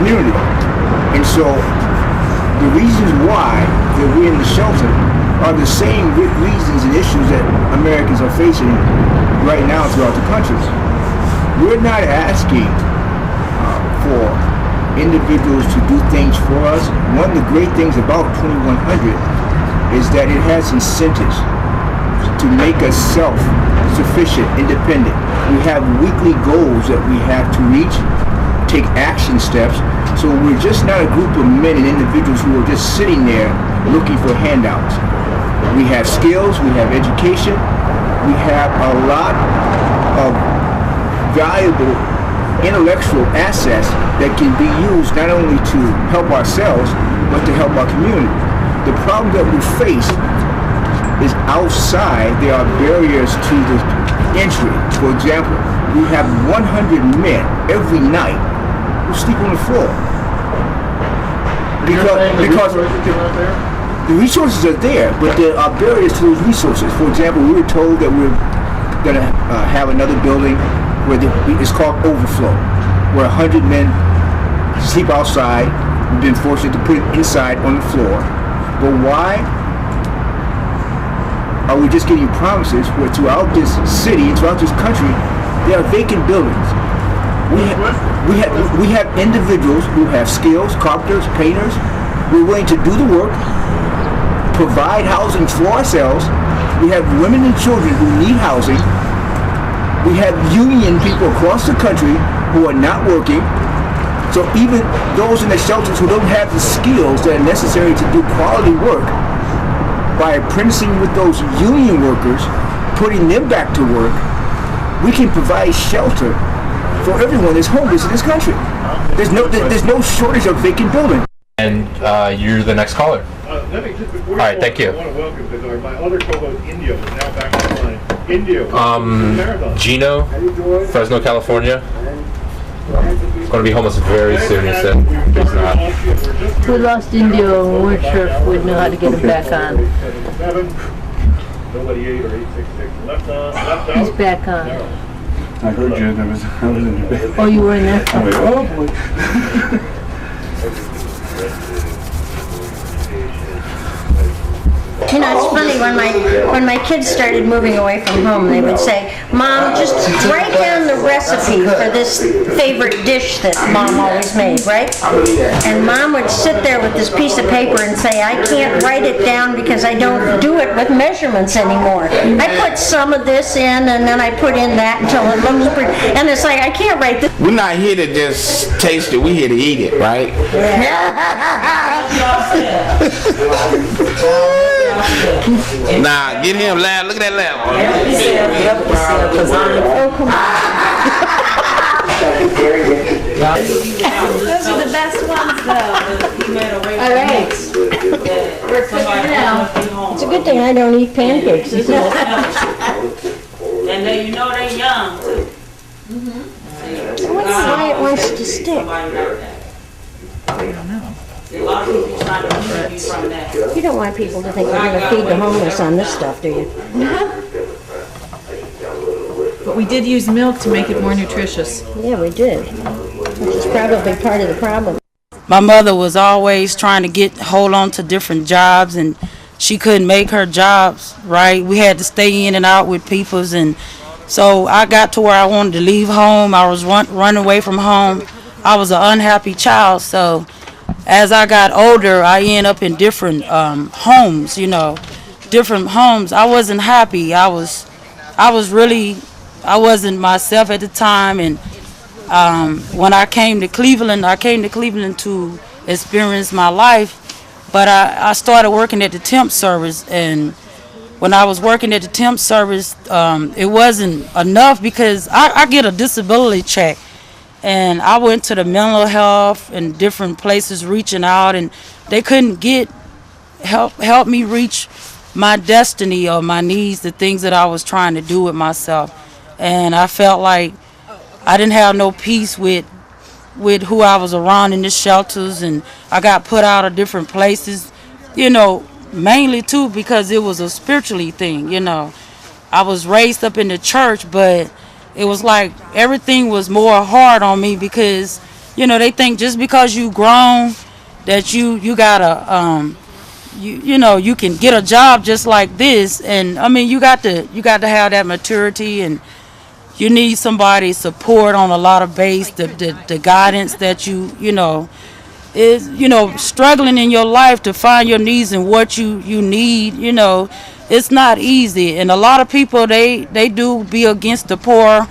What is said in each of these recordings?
community. And so the reasons why that we're in the shelter are the same reasons and issues that Americans are facing right now throughout the country. We're not asking for individuals to do things for us. One of the great things about 2100 is that it has incentives to make us self-sufficient, independent. We have weekly goals that we have to reach, take action steps. So we're just not a group of men and individuals who are just sitting there looking for handouts. We have skills, we have education, we have a lot of valuable intellectual assets that can be used not only to help ourselves, but to help our community. The problem that we face is outside. There are barriers to the entry. For example, we have 100 men every night who sleep on the floor. Because the resources are there, but there are barriers to those resources. For example, we were told that we're going to have another building where it's called overflow, where 100 men sleep outside. We've been fortunate to put it inside on the floor. But why are we just getting promises where throughout this city and throughout this country there are vacant buildings? We have individuals who have skills, carpenters, painters. We're willing to do the work, provide housing for ourselves. We have women and children who need housing. We have union people across the country who are not working. So even those in the shelters who don't have the skills that are necessary to do quality work, by apprenticing with those union workers, putting them back to work, we can provide shelter for everyone that's homeless in this country. There's no shortage of vacant buildings. And you're the next caller. All right, thank you. I want to welcome because my other co-host, Indio, is now back online. Indio, Marathon. Gino, Fresno, California. Going to be homeless very soon, he said. He's not. We lost Indio and we weren't sure if we'd know how to get him back on. He's back on. I heard you. I was in your bed. Oh, you were in there? I went, oh boy. You know, it's funny, when my kids started moving away from home, they would say, Mom, just write down the recipe for this favorite dish that Mom always made, right? And Mom would sit there with this piece of paper and say, I can't write it down because I don't do it with measurements anymore. I put some of this in and then I put in that until it looks pretty, and it's like, I can't write this. We're not here to just taste it, we're here to eat it, right? Nah, get him loud. Look at that loud. Those are the best ones, though. All right. We're cooking now. It's a good thing I don't eat pancakes, isn't it? And then you know they're young, too. I wonder why it wants to stick. I don't know. A lot of people trying to keep you from that. You don't want people to think we're going to feed the homeless on this stuff, do you? But we did use milk to make it more nutritious. Yeah, we did. Which is probably part of the problem. My mother was always trying to hold on to different jobs, and she couldn't make her jobs right. We had to stay in and out with peoples, and so I got to where I wanted to leave home. I was running away from home. I was an unhappy child, so as I got older, I ended up in different homes, different homes. I wasn't happy. I wasn't myself at the time. And when I came to Cleveland, to experience my life. But I started working at the temp service. And when I was working at the temp service, it wasn't enough because I get a disability check. And I went to the mental health and different places reaching out, and they couldn't help me reach my destiny or my needs, the things that I was trying to do with myself. And I felt like I didn't have no peace with who I was around in the shelters, and I got put out of different places, mainly too because it was a spiritually thing, I was raised up in the church, but it was like everything was more hard on me because You know, they think just because you grown that you gotta you know, you can get a job just like this. And I mean, you got to have that maturity, and you need somebody's support on a lot of base, the guidance that you know is, you know, struggling in your life to find your needs and what you need. You know, it's not easy, and a lot of people they do be against the poor,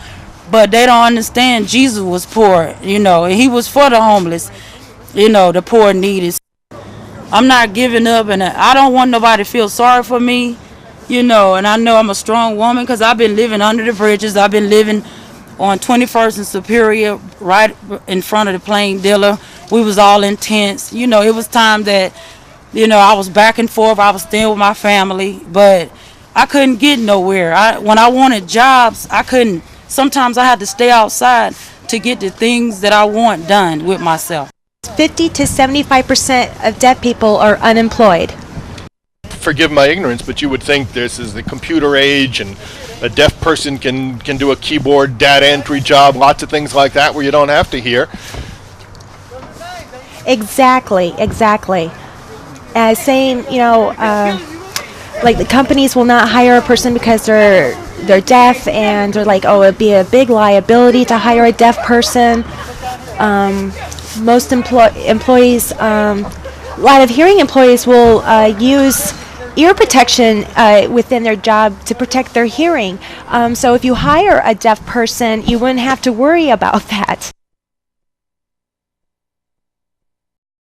but they don't understand Jesus was poor, you know, and he was for the homeless, you know, the poor and needy. I'm not giving up, and I don't want nobody to feel sorry for me, you know, and I know I'm a strong woman because I've been living under the bridges. I've been living on 21st and Superior, right in front of the Plain Dealer. We was all in tents. You know, it was time that, you know, I was back and forth. I was staying with my family, but I couldn't get nowhere. When I wanted jobs, I couldn't. Sometimes I had to stay outside to get the things that I want done with myself. 50 to 75% of deaf people are unemployed. Forgive my ignorance, but you would think this is the computer age and a deaf person can do a keyboard data entry job, lots of things like that where you don't have to hear. Exactly. Saying, you know, like the companies will not hire a person because they're deaf, and they're like, oh, it'd be a big liability to hire a deaf person. Most employees, a lot of hearing employees will use ear protection within their job to protect their hearing. So if you hire a deaf person, you wouldn't have to worry about that.